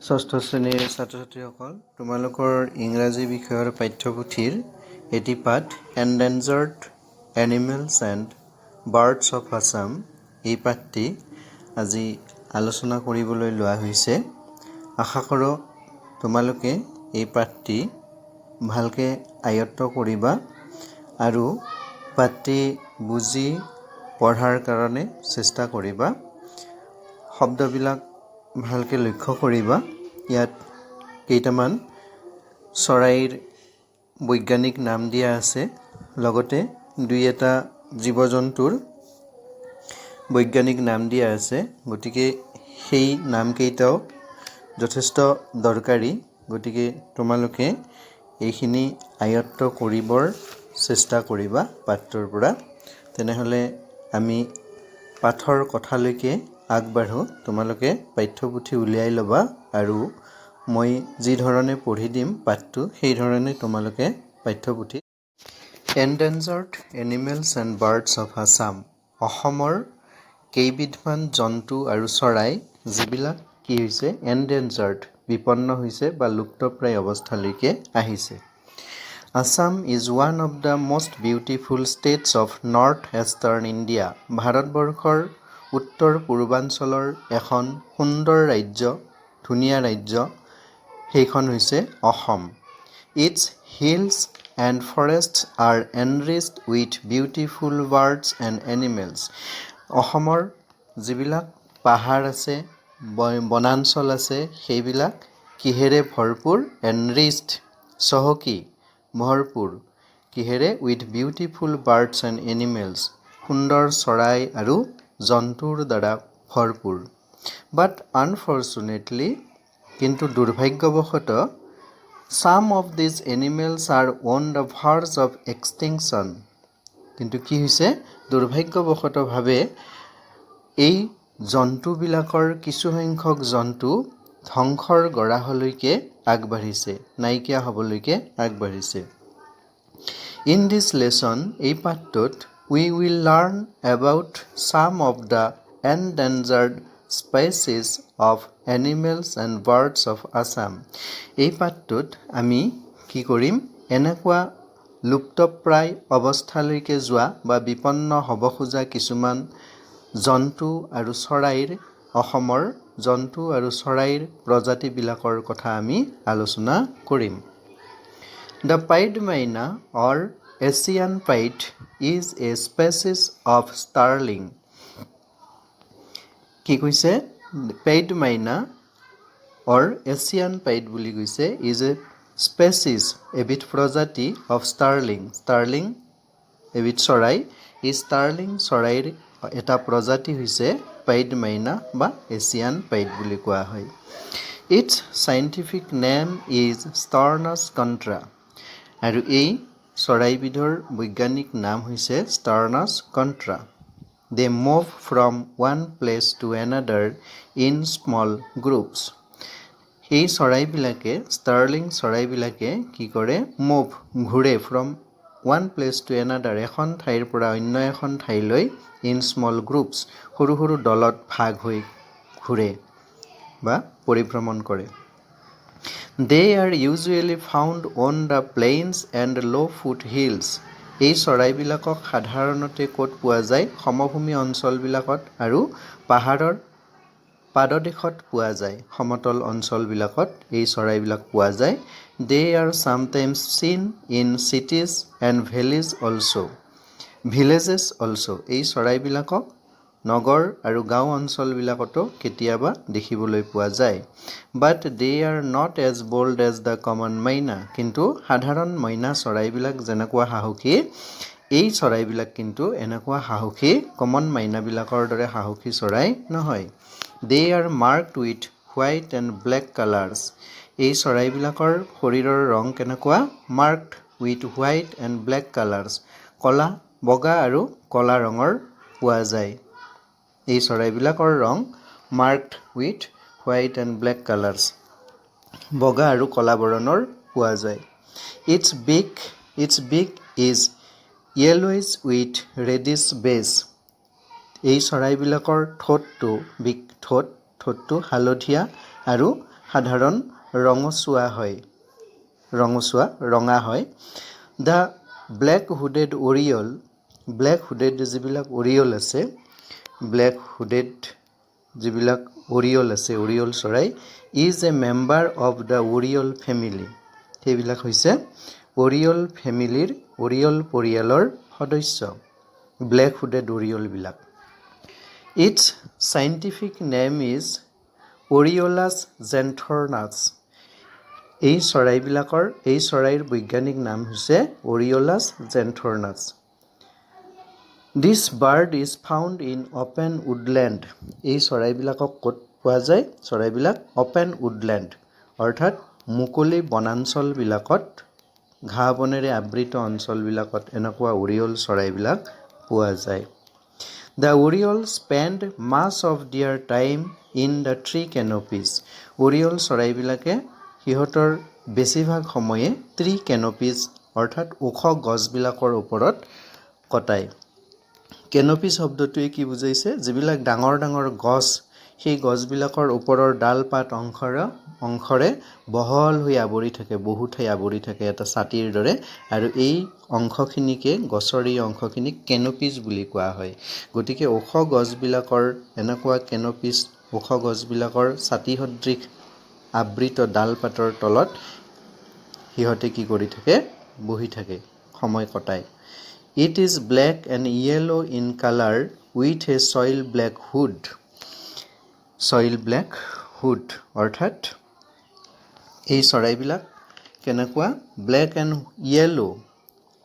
ষষ্ঠ শ্ৰেণীৰ ছাত্ৰ ছাত্ৰীসকল তোমালোকৰ ইংৰাজী বিষয়ৰ পাঠ্যপুথিৰ এটি পাঠ endangered animals and birds of Assam এই পাঠটি আজি আলোচনা কৰিবলৈ লোৱা হৈছে। আশা কৰোঁ তোমালোকে এই পাঠটি ভালকৈ আয়ত্ত কৰিবা আৰু পাঠটি বুজি পঢ়াৰ কাৰণে চেষ্টা কৰিবা। শব্দবিলাক ভালকৈ লক্ষ্য কৰিবা। ইয়াত কেইটামান চৰাইৰ বৈজ্ঞানিক নাম দিয়া আছে, লগতে দুই এটা জীৱ জন্তুৰ বৈজ্ঞানিক নাম দিয়া আছে। গতিকে সেই নামকেইটাও যথেষ্ট দৰকাৰী। গতিকে তোমালোকে এইখিনি আয়ত্ত কৰিবৰ চেষ্টা কৰিবা পাঠটোৰ পৰা। তেনেহ'লে আমি পাঠৰ কথালৈকে আগবাঢ়ো। তোমালোকে পাঠ্যপুথি উলিয়াই ল'বা আৰু মই যি ধৰণে পঢ়ি দিম পাঠটো সেই ধৰণে তোমালোকে পাঠ্যপুথি endangered animals and birds of Assam অসমৰ কেইবিধমান জন্তু আৰু চৰাই যিবিলাক কি হৈছে এন্ডেঞ্জাৰ্ড বিপন্ন হৈছে বা লুপ্তপ্ৰায় অৱস্থালৈকে আহিছে। Assam is one of the most beautiful states of north eastern India. ভাৰতবৰ্ষৰ উত্তৰ পূৰ্বাঞ্চলৰ এখন সুন্দৰ ৰাজ্য, ধুনীয়া ৰাজ্য, সেইখন হৈছে অসম। Its hills and forests are enriched with beautiful birds and animals. অসমৰ যিবিলাক পাহাৰ আছে, বনাঞ্চল আছে, সেইবিলাক কিহেৰে ভৰপূৰ? এনৰিচড, চহকী, ভৰপূৰ। কিহেৰে? With beautiful birds and animals, সুন্দৰ চৰাই আৰু জন্তুৰ দ্বাৰা ভৰপূৰ। বাট আনফৰ্চুনেটলি, কিন্তু দুৰ্ভাগ্যবশতঃ some of these animals are on the verge of extinction. কিন্তু কি হৈছে? দুৰ্ভাগ্যবশতভাৱে এই জন্তুবিলাকৰ কিছুসংখ্যক জন্তু ধ্বংসৰ গৰাহলৈকে আগবাঢ়িছে, নাইকিয়া হ'বলৈকে আগবাঢ়িছে। ইন দিছ লেচন, এই পাঠটোত we will learn about some of the endangered species of animals and birds of Assam. এই পাঠটোত আমি কি কৰিম? এনেকুৱা লুপ্তপ্ৰায় অৱস্থালৈকে যোৱা বা বিপন্ন হ'ব খোজা কিছুমান জন্তু আৰু চৰাইৰ, অসমৰ জন্তু আৰু চৰাইৰ প্ৰজাতিবিলাকৰ কথা আমি আলোচনা কৰিম। The pied myna or Asian pied is a species of starling. কি কৈছে? Pied myna or Asian pied বুলি কৈছে is a species, এবিধ প্ৰজাতি of starling. Starling এবিধ চৰাই। এই starling চৰাইৰ এটা প্ৰজাতি হৈছে pied myna বা Asian pied বুলি কোৱা হয়। Its scientific name is Sturnus contra. আৰু এই চৰাইবিধৰ বৈজ্ঞানিক নাম হৈছে Sturnus contra. They move from one place to another in small groups. এই চৰাইবিলাকে, ষ্টাৰ্লিং চৰাইবিলাকে কি কৰে? মুভ, ঘূৰে, from one place to another, এখন ঠাইৰ পৰা অন্য এখন ঠাইলৈ, ইন স্মল গ্ৰুপছ, সৰু সৰু দলত ভাগ হৈ ঘূৰে বা পৰিভ্ৰমণ কৰে। They are usually found on the plains and low' foot hills. এই চৰাইবিলাকক সাধাৰণতে ক'ত পোৱা যায়? সমভূমি অঞ্চলবিলাকত আৰু পাহাৰৰ পাদদেশত পোৱা যায়। সমতল অঞ্চলবিলাকত এই চৰাইবিলাক পোৱা যায়। দে আৰ ছামটাইমছ চিন in cities and valleys also'. Villages also'. এই চৰাইবিলাকক নগৰ আৰু গাঁও অঞ্চলবিলাকতো কেতিয়াবা দেখিবলৈ পোৱা যায়। But they are not as bold as the common myna. কিন্তু সাধাৰণ মইনা চৰাইবিলাক যেনেকুৱা সাহসী, এই চৰাইবিলাক কিন্তু এনেকুৱা সাহসী কমন মাইনাবিলাকৰ দৰে সাহসী চৰাই নহয়। They are marked with white and black colours. এই চৰাইবিলাকৰ শৰীৰৰ ৰং কেনেকুৱা? Marked with white and black colours. কলা, বগা আৰু কলা ৰঙৰ পোৱা যায়। এই চৰাইবিলাকৰ ৰং marked with white and black colours, বগা আৰু কলা বৰণৰ পোৱা যায়। Its beak is yellowish with reddish base. এই চৰাইবিলাকৰ ঠোঁটটো, ঠোঁটটো হালধীয়া আৰু সাধাৰণ ৰঙচুৱা হয় ৰঙা হয় দ্য ব্লেক হুডেড যিবিলাক অৰিয়ল আছে অৰিয়ল চৰাই is a member of the oriole family সেইবিলাক হৈছে অৰিয়ল পৰিয়ালৰ সদস্য ব্লেক হুডেড অৰিয়লবিলাক its scientific name is Oriolus xanthornus এই চৰাইৰ বৈজ্ঞানিক নাম হৈছে Oriolus xanthornus this bird is found in open woodland এই চৰাইবিলাকক ক'ত পোৱা যায় চৰাইবিলাক অপেন উডলেণ্ড অৰ্থাৎ মুকলি বনাঞ্চলবিলাকত ঘাঁহ বনেৰে আবৃত অঞ্চলবিলাকত এনেকুৱা অৰিয়ল চৰাইবিলাক পোৱা যায় দ্য অৰিয়ল স্পেণ্ড মাছ অফ দিয়াৰ টাইম ইন দ্য ট্ৰী কেনপিজ অৰিয়ল চৰাইবিলাকে সিহঁতৰ বেছিভাগ সময়ে ট্ৰী কেনপিজ অৰ্থাৎ ওখ গছবিলাকৰ ওপৰত কটায় কেনপি শব্দটোৱে কি বুজাইছে যিবিলাক ডাঙৰ ডাঙৰ গছ সেই গছবিলাকৰ ওপৰৰ ডাল পাত অংশৰে বহল হৈ আৱৰি থাকে বহু ঠাই আৱৰি থাকে এটা ছাতিৰ দৰে আৰু এই অংশখিনিকে গছৰ এই অংশখিনিক কেনপিজ বুলি কোৱা হয় গতিকে ওখ গছবিলাকৰ ছাতি সদৃশ আবৃত ডাল পাতৰ তলত সিহঁতে কি কৰি থাকে বহি থাকে সময় কটায় It is black and yellow in color with a soil black hood অৰ্থাৎ এই চৰাইবিলাক কেনেকুৱা ব্লেক এণ্ড য়েলো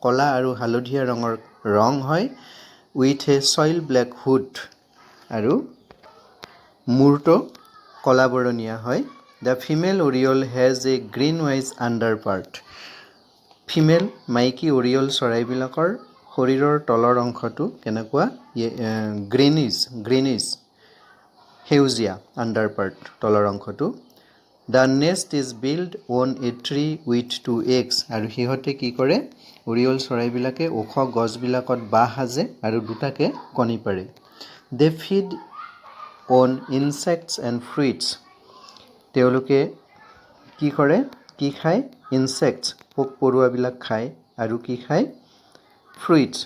কলা আৰু হালধীয়া ৰং হয় with a soil black hood আৰু মূৰটো কলা বৰণীয়া হয় the female oriole has a green wise under part মাইকী অৰিয়ল চৰাইবিলাকৰ শৰীৰৰ তলৰ অংশটো কেনেকুৱা গ্ৰীনিছ সেউজীয়া আণ্ডাৰ পাৰ্ট তলৰ অংশটো the nest is built on a tree with 2 eggs আৰু সিহঁতে কি কৰে অৰিয়ল চৰাইবিলাকে ওখ গছবিলাকত বাহ সাজে আৰু দুটাকে কণী পাৰে they feed on insects and fruits তেওঁলোকে কি খায় ইনচেক্টছ পোক পৰুৱাবিলাক খায় আৰু কি খায় ফ্ৰুইটছ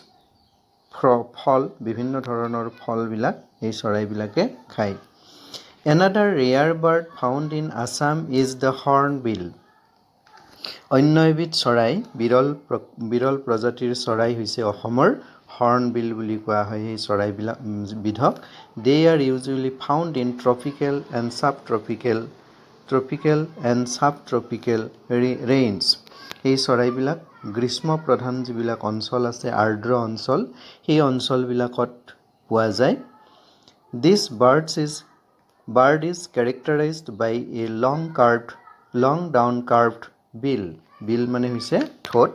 ফল বিভিন্ন ধৰণৰ ফলবিলাক এই চৰাইবিলাকে খায় Another rare bird found in Assam is the hornbill. অন্য এবিধ চৰাই বিৰল প্ৰজাতিৰ চৰাই হৈছে অসমৰ হৰ্ণবিল বুলি কোৱা হয় এই চৰাইবিলাক বিধক They are usually found in tropical and subtropical range. এই চৰাইবিলাক গ্ৰীষ্ম প্ৰধান যিবিলাক অঞ্চল আছে আৰ্দ্ৰ অঞ্চল সেই অঞ্চলবিলাকত পোৱা যায় This bird is characterized by a long down curved bill মানে হৈছে ঠোঁট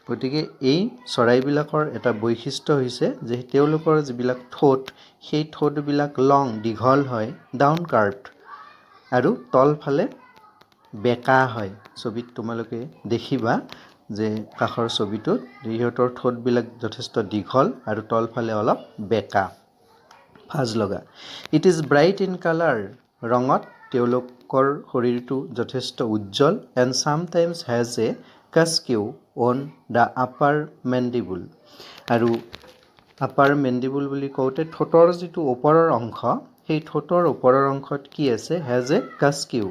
গতিকে এই চৰাইবিলাকৰ এটা বৈশিষ্ট্য হৈছে যে তেওঁলোকৰ যিবিলাক ঠোঁট সেই ঠোঁটবিলাক দীঘল হয় ডাউন কাৰ্ভড আৰু তলফালে বেকা হয় ছবিত তোমালোকে দেখিবা যে কাষৰ ছবিটোত ইহঁতৰ ঠোঁটবিলাক যথেষ্ট দীঘল আৰু তলফালে অলপ বেকা ফাজ লগা it is bright in colour ৰঙত তেওঁলোকৰ শৰীৰটো যথেষ্ট উজ্জ্বল and sometimes has a casque on the upper mandible আৰু আপাৰ মেণ্ডিবুল বুলি কওঁতে ঠোঁটৰ যিটো ওপৰৰ অংশ সেই ঠোঁটৰ ওপৰৰ অংশত কি আছে হেজ এ কাস্কিউ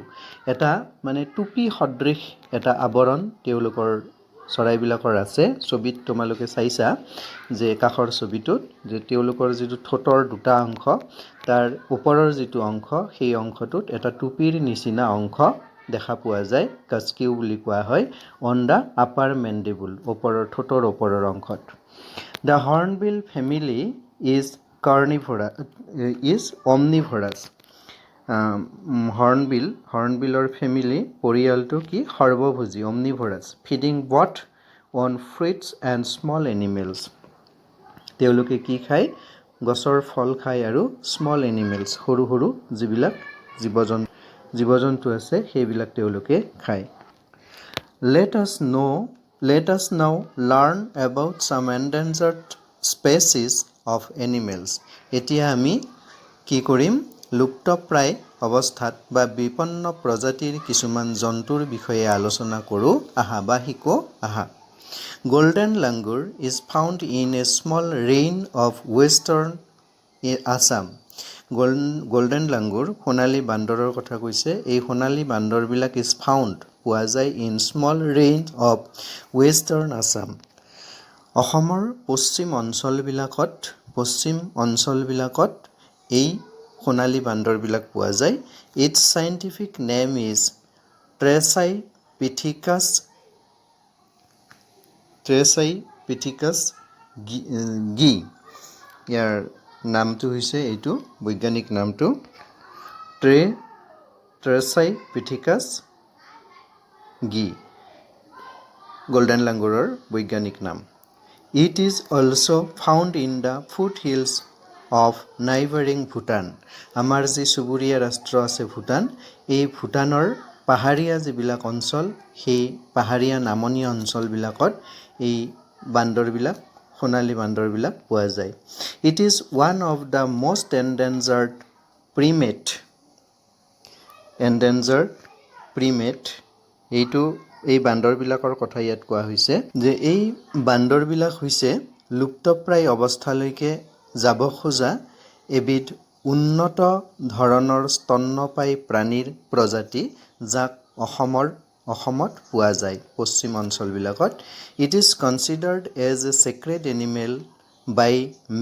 এটা মানে টুপি সদৃশ এটা আৱৰণ তেওঁলোকৰ চৰাইবিলাকৰ আছে ছবিত তোমালোকে চাইছা যে কাষৰ ছবিটোত যে তেওঁলোকৰ যিটো ঠোঁটৰ দুটা অংশ তাৰ ওপৰৰ যিটো অংশ সেই অংশটোত এটা টুপিৰ নিচিনা অংশ দেখা পোৱা যায় কাস্কিউ বুলি কোৱা হয় অন দ্য আপাৰ মেণ্ডিবুল ওপৰৰ ঠোঁটৰ ওপৰৰ অংশত the hornbill family is omnivorous হৰ্ণবিলৰ ফেমিলি পৰিয়ালটো কি সৰ্বভোজী omnivorous feeding both on fruits and small animals তেওঁলোকে কি খায় গছৰ ফল খায় আৰু স্মল এনিমেলছ সৰু সৰু যিবিলাক জীৱ-জন্তু আছে সেইবিলাক তেওঁলোকে খায় let us now learn about some endangered species of animals এতিয়া আমি কি কৰিম লুপ্তপ্ৰায় অৱস্থাত বা বিপন্ন প্ৰজাতিৰ কিছুমান জন্তুৰ বিষয়ে আলোচনা কৰোঁ আহা বা শিকো আহা। Golden langur is found in a small range of western Assam. Golden langur সোণালী বান্দৰৰ কথা কৈছে। এই সোণালী বান্দৰবিলাক is found পোৱা যায় in small range of western Assam. অসমৰ পশ্চিম অঞ্চলবিলাকত এই সোণালী বান্দৰবিলাক পোৱা যায়। Its scientific name is Trachypithecus গি। ইয়াৰ নামটো হৈছে এইটো বৈজ্ঞানিক নামটো Trachypithecus গি, গোল্ডেন লাংগুৰৰ বৈজ্ঞানিক নাম। It is also found in the foothills of neighboring Bhutan. আমাৰ যি চুবুৰীয়া ৰাষ্ট্ৰ আছে ভূটান, এই ভূটানৰ পাহাৰীয়া যিবিলাক অঞ্চল, সেই পাহাৰীয়া নামনি অঞ্চলবিলাকত এই বান্দৰবিলাক সোণালী বান্দৰবিলাক পোৱা যায়। It is one of the most endangered primate. এই বান্দৰবিলাকৰ কথা ইয়াত কোৱা হৈছে যে এই বান্দৰবিলাক হৈছে লুপ্তপ্ৰায় অৱস্থালৈকে যাব খোজা এবিধ উন্নত ধৰণৰ স্তন্যপায়ী প্ৰাণীৰ প্ৰজাতি, যাক অসমত পোৱা যায় পশ্চিম অঞ্চলবিলাকত। It is considered as a sacred animal by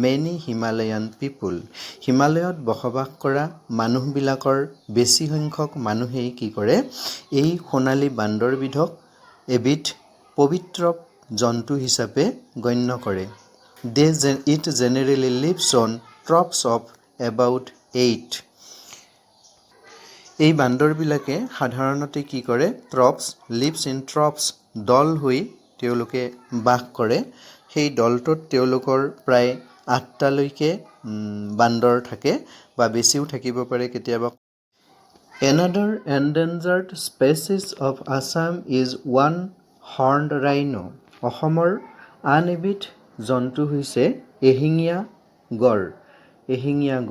many Himalayan people. হিমালয়ত বসবাস কৰা মানুহবিলাকৰ বেছি সংখ্যক মানুহেই কি কৰে, এই সোণালী বান্দৰবিধক এবিধ পবিত্ৰ জন্তু হিচাপে গণ্য কৰে। It generally lives on troops of about 8. এই বান্দৰবিলাকে সাধাৰণতে কি কৰে, lives in troops, দল হৈ তেওঁলোকে বাস কৰে। সেই দলটোত তেওঁলোকৰ প্ৰায় 8টালৈকে বান্দৰ থাকে বা বেছিও থাকিব পাৰে কেতিয়াবা। Another endangered species of Assam is one-horned rhino. অসমৰ আন এবিধ জন্তু হৈছে এশিঙীয়া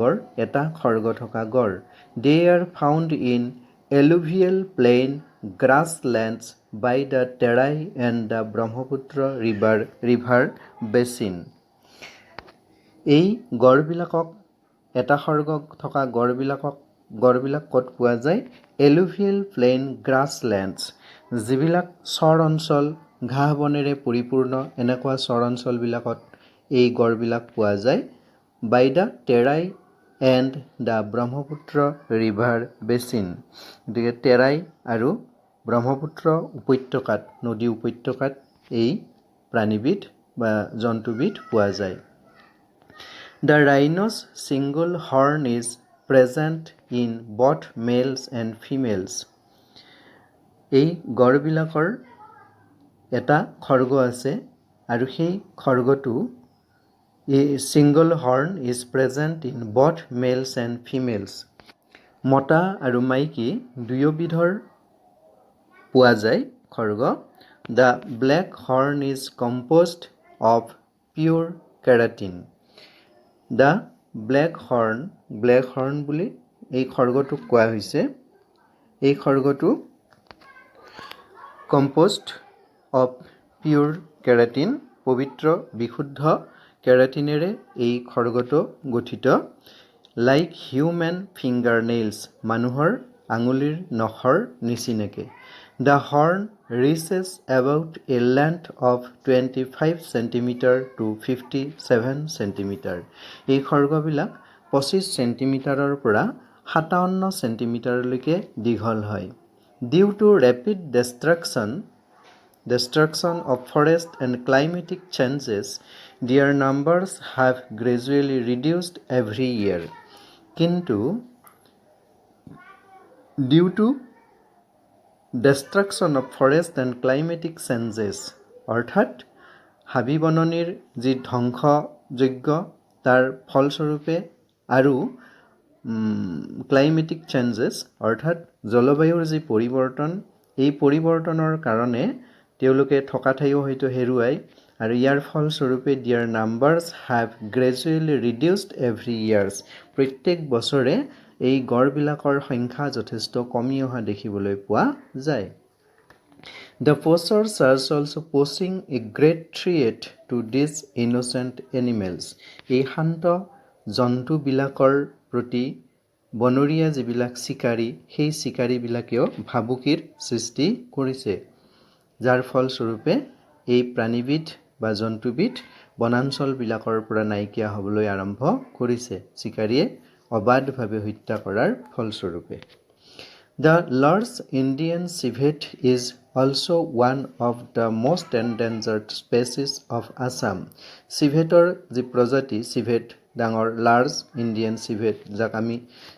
গড়। এটা খৰ্গ থকা গড়। They are found in alluvial plain grasslands by the Terai and the Brahmaputra river basin. এই এটা খৰ্গ থকা গড়বিলাক ক'ত পোৱা যায়? alluvial plain grasslands, যিবিলাক চৰ অঞ্চল ঘাঁহ বনেৰে পৰিপূৰ্ণ এনেকুৱা চৰ অঞ্চলবিলাকত এই গড়বিলাক পোৱা যায়। by the Terai and the Brahmaputra river basin. গতিকে টেৰাই আৰু ব্ৰহ্মপুত্ৰ উপত্যকাত, নদী উপত্যকাত এই প্ৰাণীবিধ বা জন্তুবিধ পোৱা যায়। The rhino's single horn is present in both males and females. এই গড়বিলাকৰ এটা খৰ্গ আছে আৰু সেই খৰ্গটো single horn is present in both males and females. মতা আৰু মাইকী দুয়োবিধৰ পোৱা যায় খৰ্গ। The black horn is composed of pure keratin. The black horn বুলি এই খৰ্গটোক কোৱা হৈছে। এই খৰ্গটো composed of pure keratin, পবিত্ৰ বিশুদ্ধ কেৰাটিনেৰে এই খৰ্গটো গঠিত। Like human fingernails, মানুহৰ আঙুলিৰ নখৰ নিচিনাকে। The horn reaches about a length of 25 cm to 57 cm. এই খৰ্গবিলাক 25 চেণ্টিমিটাৰৰ পৰা 57 চেণ্টিমিটাৰলৈকে দীঘল হয়। Due to rapid destruction of forest and climatic changes, their numbers have gradually reduced every year. কিন্তু due to destruction of forest and climatic changes, অৰ্থাৎ হাবি বননিৰ যি ধ্বংসযোগ্য তাৰ ফলস্বৰূপে আৰু ক্লাইমেটিক চেঞ্জেছ অৰ্থাৎ জলবায়ুৰ যি পৰিৱৰ্তন, এই পৰিৱৰ্তনৰ কাৰণে তেওঁলোকে থকা ঠাইও হয়তো হেৰুৱায় আৰু ইয়াৰ ফলস্বৰূপে their numbers have gradually reduced every years. প্ৰত্যেক বছৰে এই গড়বিলাকৰ সংখ্যা যথেষ্ট কমি অহা দেখিবলৈ পোৱা যায়। The poachers are also posing a great threat to these innocent animals. এই শান্ত জন্তুবিলাকৰ প্ৰতি বনৰীয়া যিবিলাক চিকাৰী সেই চিকাৰীবিলাকেও ভাবুকিৰ সৃষ্টি কৰিছে, যাৰ ফলস্বৰূপে এই প্ৰাণীবিধ বা জন্তুবিধ বনাঞ্চলবিলাকৰ পৰা নাইকিয়া হ'বলৈ আৰম্ভ কৰিছে চিকাৰীয়ে অবাধভাৱে হত্যা কৰাৰ ফলস্বৰূপে। The large Indian civet is also one of the most endangered species of Assam. Civetor যি প্ৰজাতি civet ডাঙৰ লাৰ্জ ইণ্ডিয়ান civet যাক আমি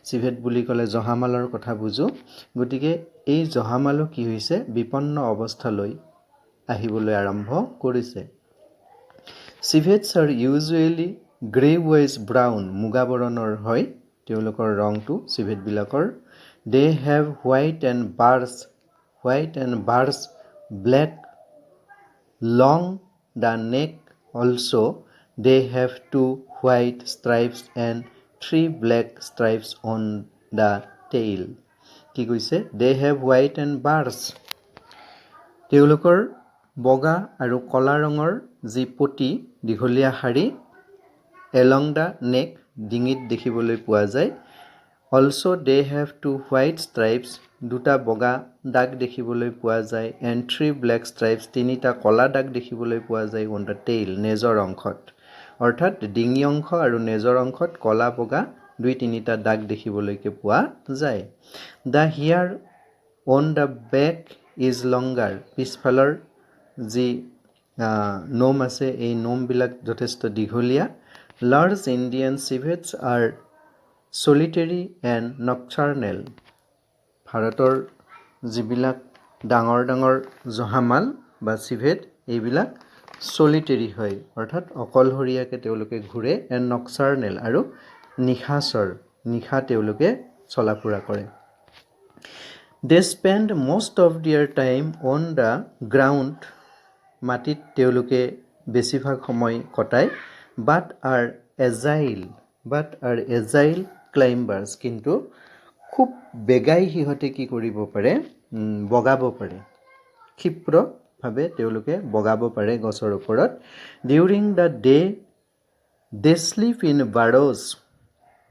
civet বুলি ক'লে জহামালৰ কথা বুজো, গতিকে এই জহামালো কি হৈছে বিপন্ন অৱস্থালৈ আহিবলৈ আৰম্ভ কৰিছে। Civets are usually grayish brown, মুগা বৰণৰ হয় তেওঁলোকৰ ৰংটো civet বিলাকৰ। They have white and bars black long the neck also. They have 2 white stripes and 3 black stripes on the tail. কি কৈছে? They have white and bars. তেওঁলোকৰ বগা আৰু কলা ৰঙৰ যি পটি দীঘলীয়া শাৰী along the neck ডিঙিত দেখিবলৈ পোৱা যায়। Also they have 2 white stripes, দুটা বগা দাগ দেখিবলৈ পোৱা যায়, and 3 black stripes, তিনিটা কলা দাগ দেখিবলৈ পোৱা যায় on the tail, নেজৰ অংশত। অৰ্থাৎ ডিঙি অংশ আৰু নেজৰ অংশত কলা বগা 2-3টা দাগ দেখিবলৈকে পোৱা যায়। The hair on the back is longer. পিছফালৰ যি নোম আছে এই নোমবিলাক যথেষ্ট দীঘলীয়া। Large Indian civets are solitary and nocturnal. ভাৰতৰ যিবিলাক ডাঙৰ ডাঙৰ জহামাল বা civet এইবিলাক solitary হয়, অৰ্থাৎ অকলশৰীয়াকৈ তেওঁলোকে ঘূৰে, and nocturnal আৰু নিশা তেওঁলোকে চলাফুৰা কৰে। They spend most of their time on the ground. মাটিত তেওঁলোকে বেছিভাগ সময় কটায়। But are agile climbers. কিন্তু খুব বেগাই সিহঁতে কি কৰিব পাৰে? বগাব পাৰে। ক্ষিপ্ৰভাৱে তেওঁলোকে বগাব পাৰে গছৰ ওপৰত। During the day they sleep in burrows.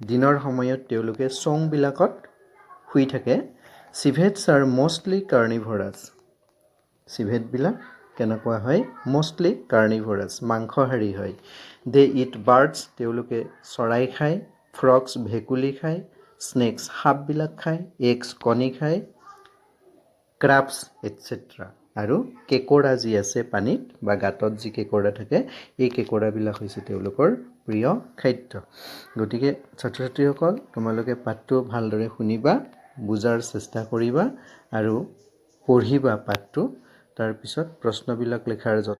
দিনৰ সময়ত তেওঁলোকে চংবিলাকত শুই থাকে। Civets are mostly carnivorous. civetবিলাক কেনেকুৱা হয়? Mostly carnivorous, মাংসহাৰী হয়। They eat birds. তেওঁলোকে চৰাই খায়, frogs ভেকুলী খায়, snakes সাপবিলাক খায়, eggs কণী খায়, crabs etc. আৰু কেকোৰা যি আছে পানীত বা গাঁতত যি কেকোৰা থাকে এই কেকোৰাবিলাক হৈছে তেওঁলোকৰ প্ৰিয় খাদ্য। গতিকে ছাত্ৰ ছাত্ৰীসকল তোমালোকে পাঠটো ভালদৰে শুনিবা, বুজাৰ চেষ্টা কৰিবা আৰু পঢ়িবা পাঠটো। তাৰপিছত প্ৰশ্নবিলাক লেখাৰ